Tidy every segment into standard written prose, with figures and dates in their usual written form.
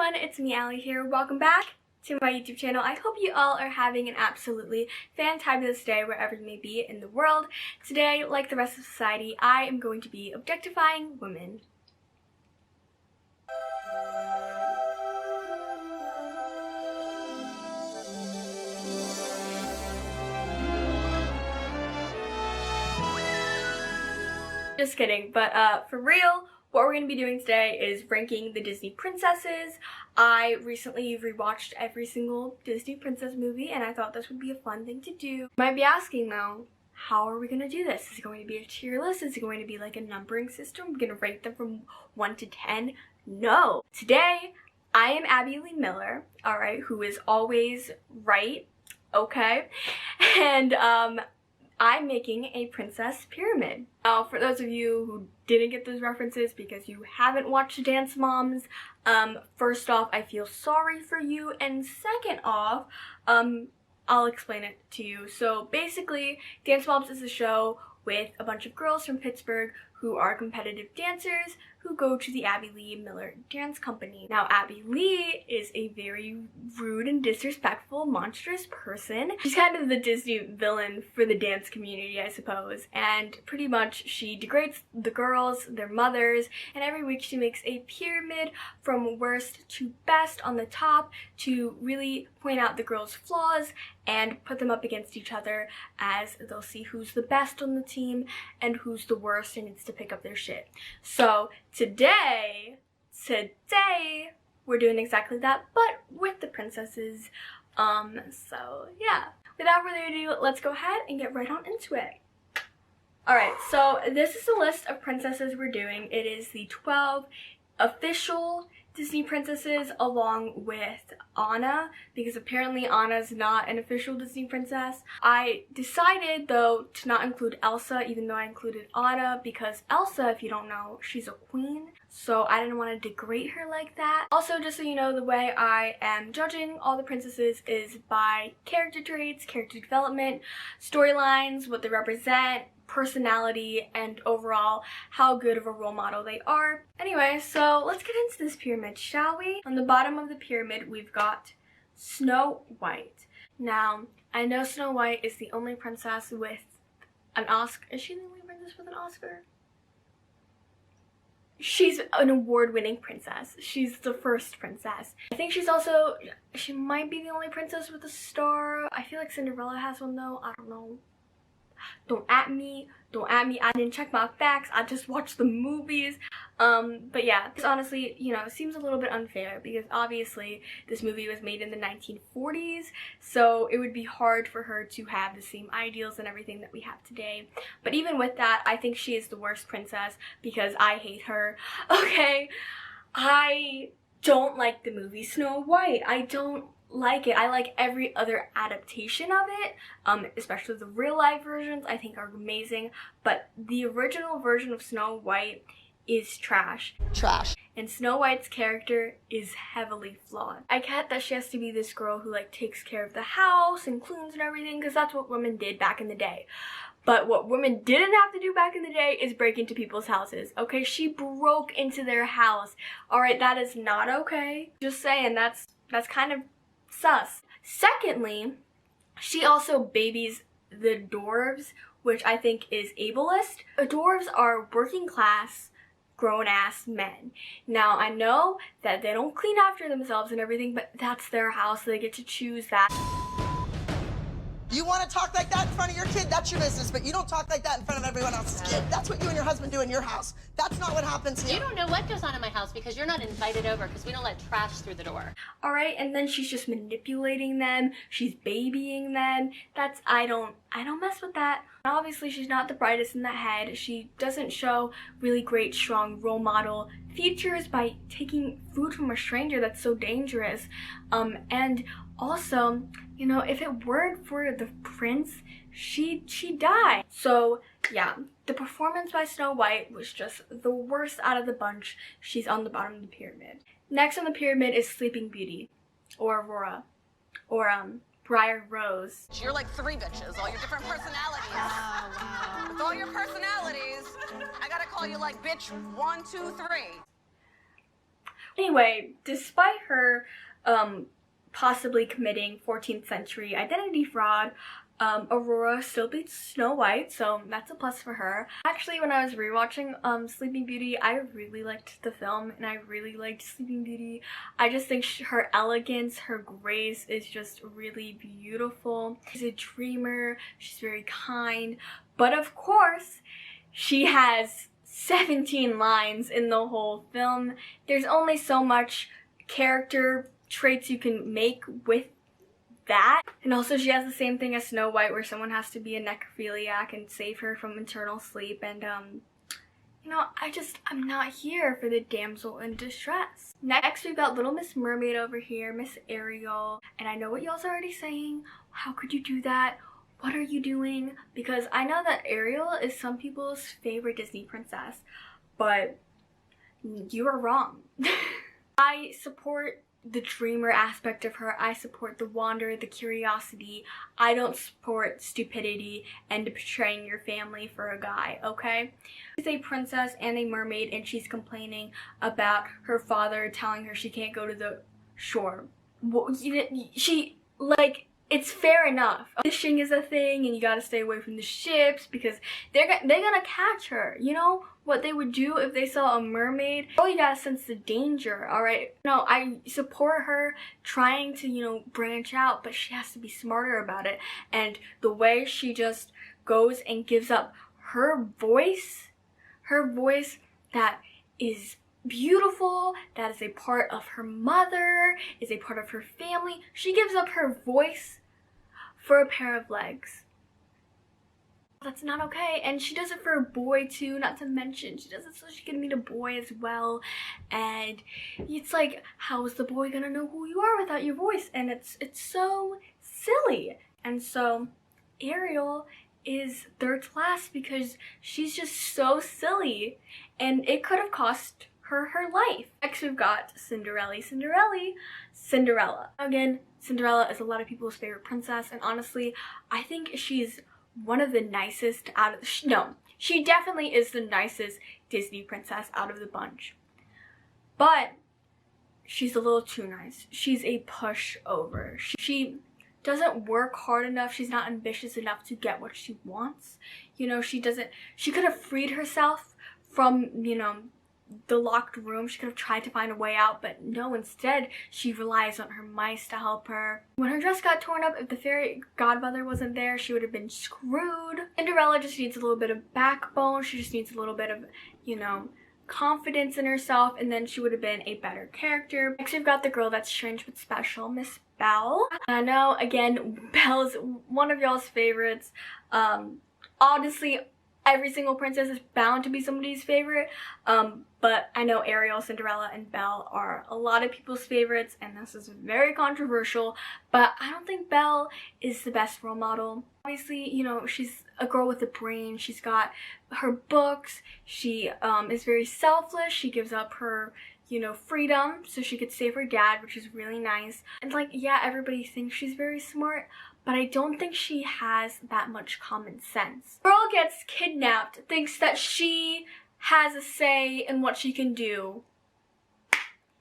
everyone, it's me, Allie here. Welcome back to my YouTube channel. I hope you all are having an absolutely fantabulous day wherever you may be in the world. Today, like the rest of society, I am going to be objectifying women. Just kidding, but for real, what we're going to be doing today is ranking the Disney princesses. I recently rewatched every single Disney princess movie and I thought this would be a fun thing to do. You might be asking though, how are we going to do this? Is it going to be a tier list? Is it going to be like a numbering system? We're going to rate them from 1 to 10? No. Today, I am Abby Lee Miller, alright, who is always right, okay? And I'm making a princess pyramid. Now, for those of you who didn't get those references because you haven't watched Dance Moms, first off, I feel sorry for you, and second off, I'll explain it to you. So basically, Dance Moms is a show with a bunch of girls from Pittsburgh who are competitive dancers who go to the Abby Lee Miller Dance Company. Now, Abby Lee is a very rude and disrespectful, monstrous person. She's kind of the Disney villain for the dance community, I suppose, and pretty much she degrades the girls, their mothers, and every week she makes a pyramid from worst to best on the top to really point out the girls' flaws and put them up against each other as they'll see who's the best on the team and who's the worst and needs to pick up their shit. So today we're doing exactly that, but with the princesses. So yeah, without further ado, let's go ahead and get right on into it. Alright, so this is the list of princesses we're doing. It is the 12 official Disney princesses along with Anna, because apparently Anna's not an official Disney princess. I decided though to not include Elsa, even though I included Anna, because Elsa, if you don't know, she's a queen, so I didn't want to degrade her like that. Also, just so you know, the way I am judging all the princesses is by character traits, character development, storylines, what they represent, personality, and overall how good of a role model they are. Anyway, so let's get into this pyramid, shall we? On the bottom of the pyramid, we've got Snow White. Now, I know Snow White is the only princess with an Oscar. Is she the only princess with an Oscar? She's an award-winning princess. She's the first princess. I think she might be the only princess with a star. I feel like Cinderella has one though. I don't know. Don't at me, I didn't check my facts, I just watched the movies. But yeah, this honestly, you know, seems a little bit unfair because obviously this movie was made in the 1940s, so it would be hard for her to have the same ideals and everything that we have today. But even with that, I think she is the worst princess because I hate her. Okay, I don't like the movie Snow White. I don't like it. I like every other adaptation of it, especially the real life versions I think are amazing, but the original version of Snow White is trash. And Snow White's character is heavily flawed. I get that she has to be this girl who like takes care of the house and cleans and everything because that's what women did back in the day. But what women didn't have to do back in the day is break into people's houses, okay? She broke into their house. Alright, that is not okay. Just saying, that's kind of sus. Secondly, she also babies the dwarves, which I think is ableist. The dwarves are working class, grown-ass men. Now, I know that they don't clean after themselves and everything, but that's their house, so they get to choose that. You want to talk like that in front of your kid, that's your business, but you don't talk like that in front of everyone else's kid. That's what you and your husband do in your house. That's not what happens here. You don't know what goes on in my house because you're not invited over because we don't let trash through the door. Alright, and then she's just manipulating them, she's babying them. I don't mess with that. Obviously, she's not the brightest in the head. She doesn't show really great, strong role model features by taking food from a stranger. That's so dangerous. And also, you know, if it weren't for the prince, she'd die. So yeah, the performance by Snow White was just the worst out of the bunch. She's on the bottom of the pyramid. Next on the pyramid is Sleeping Beauty, or Aurora, or Briar Rose. You're like 3 bitches, all your different personalities. Wow. With all your personalities, I gotta call you like bitch 1, 2, 3. Anyway, despite her possibly committing 14th century identity fraud, Aurora still beats Snow White, so that's a plus for her. Actually, when I was rewatching Sleeping Beauty, I really liked the film and I really liked Sleeping Beauty. I just think her elegance, her grace is just really beautiful. She's a dreamer, she's very kind, but of course, she has 17 lines in the whole film. There's only so much character traits you can make with that. And also she has the same thing as Snow White, where someone has to be a necrophiliac and save her from eternal sleep. And you know, I'm not here for the damsel in distress. Next we've got Little Miss Mermaid over here, Miss Ariel. And I know what y'all's already saying. How could you do that? What are you doing? Because I know that Ariel is some people's favorite Disney princess, but you are wrong. I support the dreamer aspect of her. I support the wonder, the curiosity. I don't support stupidity and betraying your family for a guy, okay? She's a princess and a mermaid, and she's complaining about her father telling her she can't go to the shore. It's fair enough. Fishing is a thing and you gotta stay away from the ships because they're gonna catch her. You know what they would do if they saw a mermaid? Oh, you gotta sense the danger, alright? No, I support her trying to, you know, branch out, but she has to be smarter about it. And the way she just goes and gives up her voice that is beautiful, that is a part of her mother, is a part of her family. She gives up her voice for a pair of legs. That's not okay. And she does it for a boy too, not to mention she does it so she can meet a boy as well. And it's like, how is the boy gonna know who you are without your voice? And it's so silly. And so Ariel is third class because she's just so silly, and it could have cost her life. Next we've got Cinderella. Again, Cinderella is a lot of people's favorite princess, and honestly, I think she's one of the nicest out of the no, she definitely is the nicest Disney princess out of the bunch. But she's a little too nice. She's a pushover. She doesn't work hard enough. She's not ambitious enough to get what she wants. You know, she could have freed herself from, you know, the locked room. She could have tried to find a way out, but no, instead she relies on her mice to help her. When her dress got torn up, if the fairy godmother wasn't there, she would have been screwed. Cinderella just needs a little bit of backbone. She just needs a little bit of, you know, confidence in herself, and then she would have been a better character. Next we've got the girl that's strange but special, Miss Belle. I know, again, Belle's one of y'all's favorites. Honestly, every single princess is bound to be somebody's favorite, but I know Ariel, Cinderella, and Belle are a lot of people's favorites, and this is very controversial, but I don't think Belle is the best role model. Obviously, you know, she's a girl with a brain. She's got her books. She is very selfless. She gives up her, you know, freedom so she could save her dad, which is really nice. And like, yeah, everybody thinks she's very smart, but I don't think she has that much common sense. Girl gets kidnapped, thinks that she has a say in what she can do.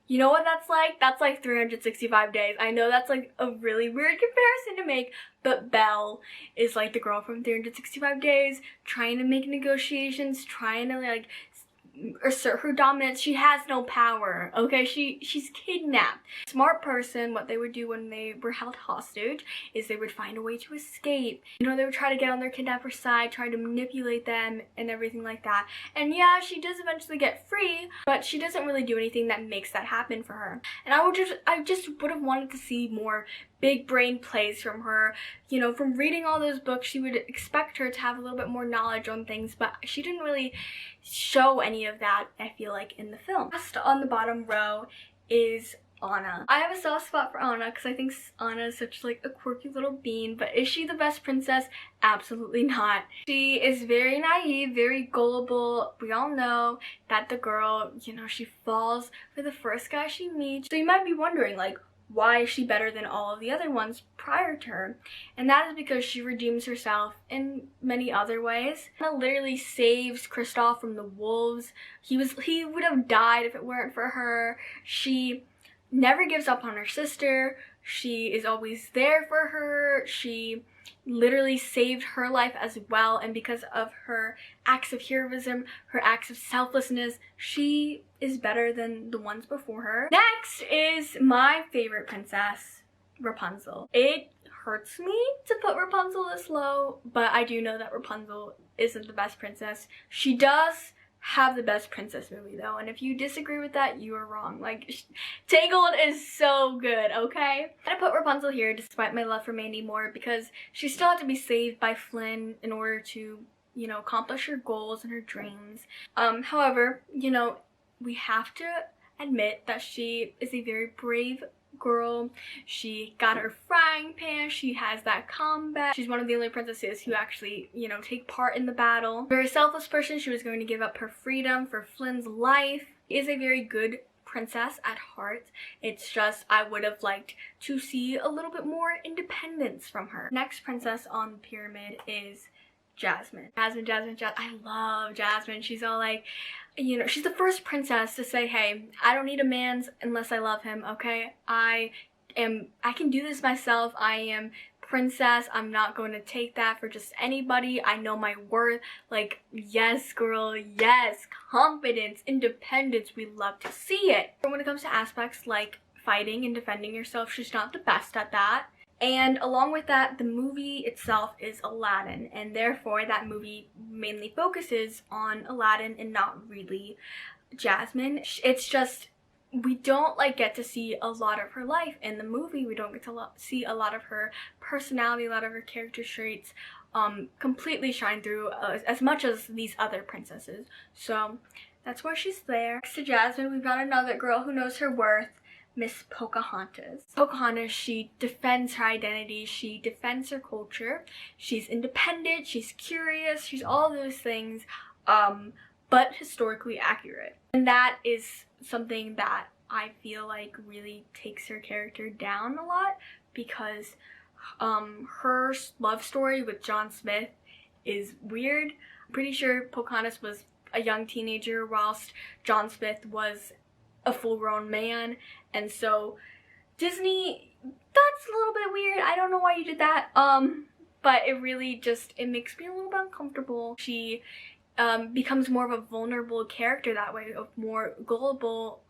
You know what that's like? That's like 365 days. I know that's like a really weird comparison to make, but Belle is like the girl from 365 days, trying to make negotiations, trying to like assert her dominance. She has no power, okay? She's kidnapped. Smart person, what they would do when they were held hostage is they would find a way to escape. You know, they would try to get on their kidnapper's side, try to manipulate them and everything like that. And yeah, she does eventually get free, but she doesn't really do anything that makes that happen for her. And I just would have wanted to see more big brain plays from her. You know, from reading all those books, you would expect her to have a little bit more knowledge on things, but she didn't really show any of that, I feel like, in the film. Last on the bottom row is Anna. I have a soft spot for Anna because I think Anna is such like a quirky little bean, but is she the best princess? Absolutely not. She is very naive, very gullible. We all know that the girl, you know, she falls for the first guy she meets. So you might be wondering, like, why is she better than all of the other ones prior to her? And that is because she redeems herself in many other ways. Anna literally saves Kristoff from the wolves. He would have died if it weren't for her. She never gives up on her sister. She is always there for her. She literally saved her life as well, and because of her acts of heroism, her acts of selflessness, she is better than the ones before her. Next is my favorite princess, Rapunzel. It hurts me to put Rapunzel this low, but I do know that Rapunzel isn't the best princess. She does have the best princess movie though, and if you disagree with that, you are wrong. Like, Tangled is so good, okay? I put Rapunzel here despite my love for Mandy Moore because she still had to be saved by Flynn in order to, you know, accomplish her goals and her dreams. However, you know, we have to admit that she is a very brave girl. She got her frying pan, she has that combat. She's one of the only princesses who actually, you know, take part in the battle. Very selfless person. She was going to give up her freedom for Flynn's life. She is a very good princess at heart. It's just I would have liked to see a little bit more independence from her. Next princess on the pyramid is Jasmine. Jasmine. I love Jasmine. She's all like, you know, she's the first princess to say, hey, I don't need a man's unless I love him, okay? I can do this myself. I am princess. I'm not going to take that for just anybody. I know my worth. Like, yes, girl, yes. Confidence, independence. We love to see it. But when it comes to aspects like fighting and defending yourself, she's not the best at that. And along with that, the movie itself is Aladdin, and therefore that movie mainly focuses on Aladdin and not really Jasmine. It's just, we don't like get to see a lot of her life in the movie. We don't get to see a lot of her personality, a lot of her character traits completely shine through as much as these other princesses. So that's why she's there. Next to Jasmine, we've got another girl who knows her worth, Miss Pocahontas. Pocahontas, she defends her identity, she defends her culture, she's independent, she's curious, she's all those things, but historically accurate. And that is something that I feel like really takes her character down a lot, because her love story with John Smith is weird. I'm pretty sure Pocahontas was a young teenager whilst John Smith was a full-grown man, and so Disney, that's a little bit weird. I don't know why you did that, but it really just, it makes me a little bit uncomfortable. She becomes more of a vulnerable character that way, a more gullible,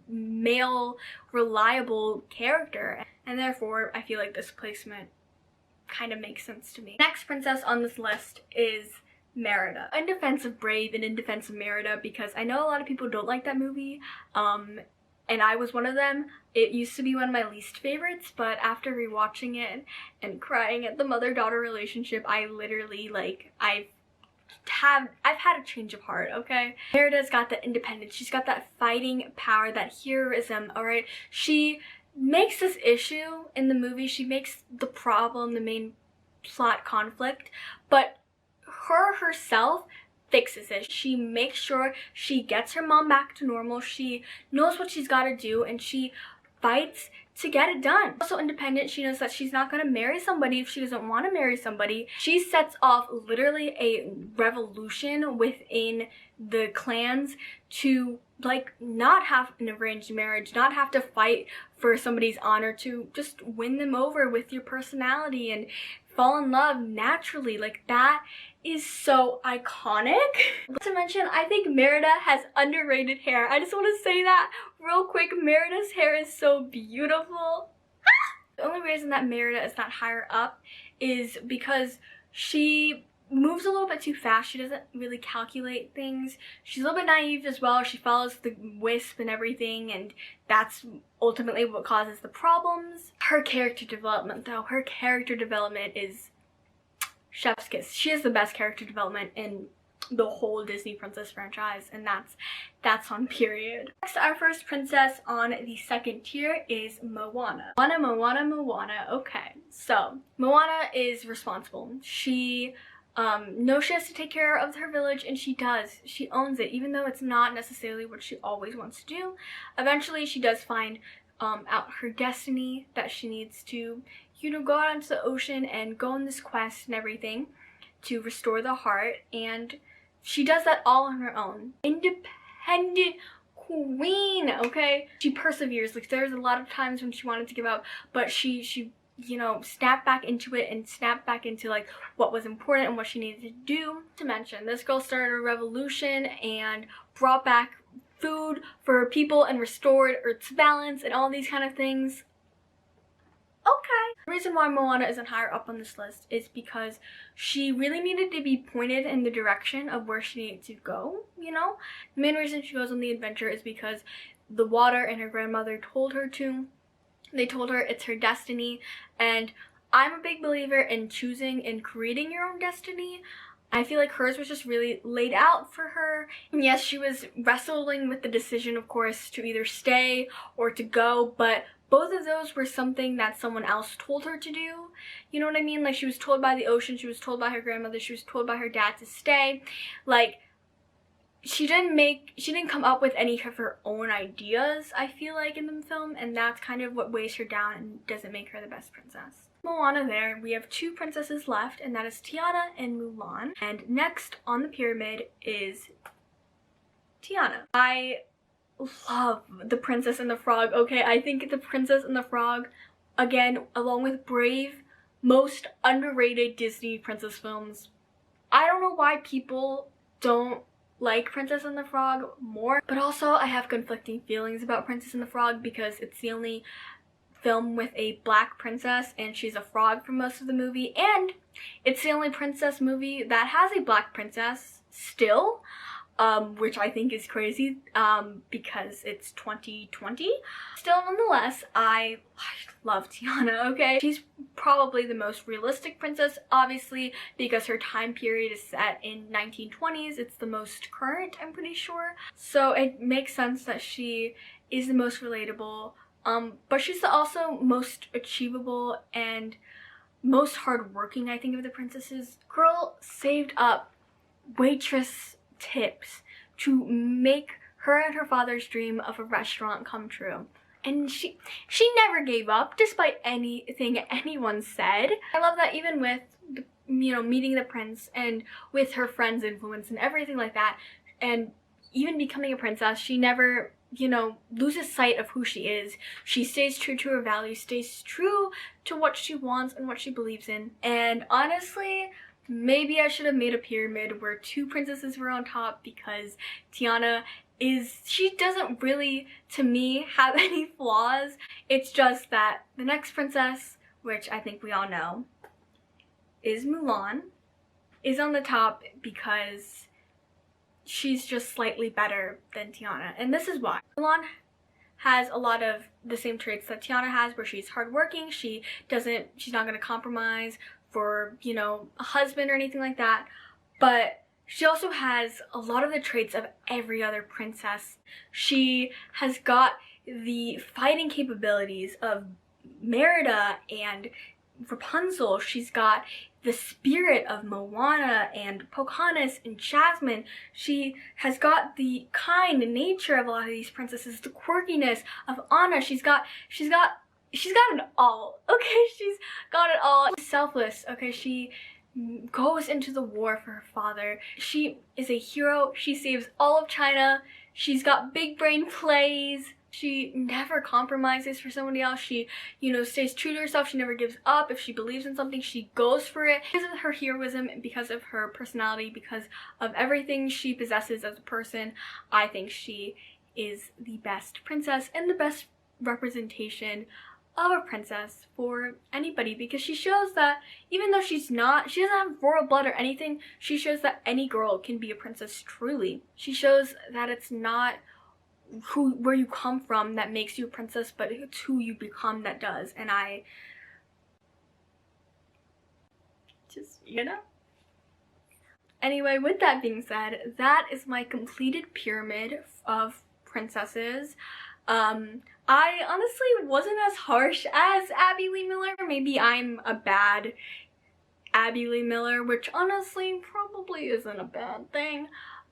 male, reliable character, and therefore I feel like this placement kind of makes sense to me. Next princess on this list is Merida. In defense of Brave and in defense of Merida, because I know a lot of people don't like that movie, and I was one of them. It used to be one of my least favorites, but after rewatching it and crying at the mother-daughter relationship, I literally, like, I've had a change of heart, okay? Merida's got that independence, she's got that fighting power, that heroism, alright? She makes this issue in the movie, she makes the problem the main plot conflict, but her herself fixes it. She makes sure she gets her mom back to normal. She knows what she's got to do, and she fights to get it done. Also independent, she knows that she's not going to marry somebody if she doesn't want to marry somebody. She sets off literally a revolution within the clans to, like, not have an arranged marriage, not have to fight for somebody's honor, to just win them over with your personality and fall in love naturally. Like, that is so iconic. Not to mention, I think Merida has underrated hair. I just want to say that real quick. Merida's hair is so beautiful. The only reason that Merida is not higher up is because she moves a little bit too fast. She doesn't really calculate things. She's a little bit naive as well. She follows the wisp and everything, and that's ultimately what causes the problems. Her character development, though, her character development is chef's kiss. She has the best character development in the whole Disney princess franchise, and that's on period. Next, our first princess on the second tier is Moana. Moana. Okay, so Moana is responsible. She knows she has to take care of her village, and she does. She owns it, even though it's not necessarily what she always wants to do. Eventually, she does find out her destiny, that she needs to, you know, go out into the ocean and go on this quest and everything to restore the heart, and she does that all on her own. Independent queen, okay? She perseveres. Like, there's a lot of times when she wanted to give up, but she you know, snapped back into it and snapped back into like what was important and what she needed to do. To mention, this girl started a revolution and brought back food for her people and restored Earth's balance and all these kind of things. Okay. The reason why Moana isn't higher up on this list is because she really needed to be pointed in the direction of where she needed to go, you know? The main reason she goes on the adventure is because the water and her grandmother told her to. They told her it's her destiny, and I'm a big believer in choosing and creating your own destiny. I feel like hers was just really laid out for her. And yes, she was wrestling with the decision, of course, to either stay or to go, but both of those were something that someone else told her to do. You know what I mean? Like, she was told by the ocean, she was told by her grandmother, she was told by her dad to stay. Like, she didn't come up with any of her own ideas, I feel like, in the film, and that's kind of what weighs her down and doesn't make her the best princess. Moana there, we have two princesses left, and that is Tiana and Mulan. And next on the pyramid is Tiana. I love The Princess and the Frog, okay? I think The Princess and the Frog, again, along with Brave, most underrated Disney princess films. I don't know why people don't like Princess and the Frog more, but also I have conflicting feelings about Princess and the Frog because it's the only film with a black princess and she's a frog for most of the movie, and it's the only princess movie that has a black princess still, which I think is crazy because it's 2020. Still, nonetheless, I love Tiana, okay? She's probably the most realistic princess, obviously, because her time period is set in 1920s. It's the most current, I'm pretty sure. So it makes sense that she is the most relatable, but she's also most achievable and most hardworking, I think, of the princesses. Girl saved up waitress tips to make her and her father's dream of a restaurant come true. And she never gave up despite anything anyone said. I love that even with, you know, meeting the prince and with her friends' influence and everything like that, and even becoming a princess, she never, you know, loses sight of who she is. She stays true to her values, stays true to what she wants and what she believes in. And honestly, maybe I should have made a pyramid where two princesses were on top, because Tiana she doesn't really, to me, have any flaws. It's just that the next princess, which I think we all know, is Mulan, is on the top because she's just slightly better than Tiana. And this is why. Mulan has a lot of the same traits that Tiana has, where she's hardworking, she's not gonna compromise for, you know, a husband or anything like that, but she also has a lot of the traits of every other princess. She has got the fighting capabilities of Merida and Rapunzel. She's got the spirit of Moana and Pocahontas and Jasmine. She has got the kind nature of a lot of these princesses, the quirkiness of Anna. She's got it all, okay? She's got it all. She's selfless, okay? She goes into the war for her father. She is a hero. She saves all of China. She's got big brain plays. She never compromises for somebody else. She, you know, stays true to herself. She never gives up. If she believes in something, she goes for it. Because of her heroism, because of her personality, because of everything she possesses as a person, I think she is the best princess and the best representation of a princess for anybody, because she shows that even though she doesn't have royal blood or anything, she shows that any girl can be a princess truly. She shows that it's not where you come from that makes you a princess, but it's who you become that does. And I just, you know. Anyway, with that being said, that is my completed pyramid of princesses. I honestly wasn't as harsh as Abby Lee Miller. Maybe I'm a bad Abby Lee Miller, which honestly probably isn't a bad thing.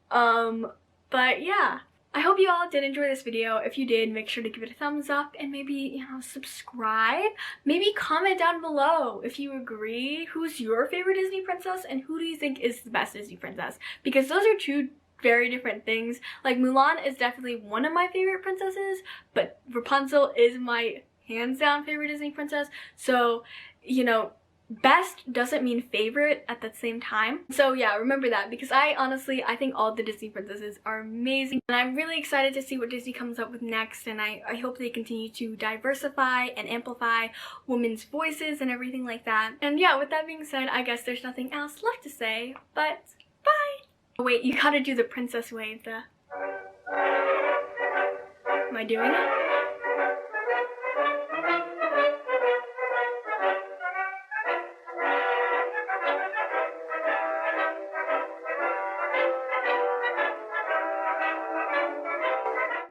But yeah, I hope you all did enjoy this video. If you did, make sure to give it a thumbs up and maybe, you know, subscribe. Maybe comment down below if you agree. Who's your favorite Disney princess and who do you think is the best Disney princess? Because those are two very different things. Like, Mulan is definitely one of my favorite princesses, but Rapunzel is my hands down favorite Disney princess. So, you know, best doesn't mean favorite at the same time. So yeah, remember that, because I think all the Disney princesses are amazing, and I'm really excited to see what Disney comes up with next, and I hope they continue to diversify and amplify women's voices and everything like that. And yeah, with that being said, I guess there's nothing else left to say, but bye! Oh, wait, you gotta do the princess wave, am I doing it?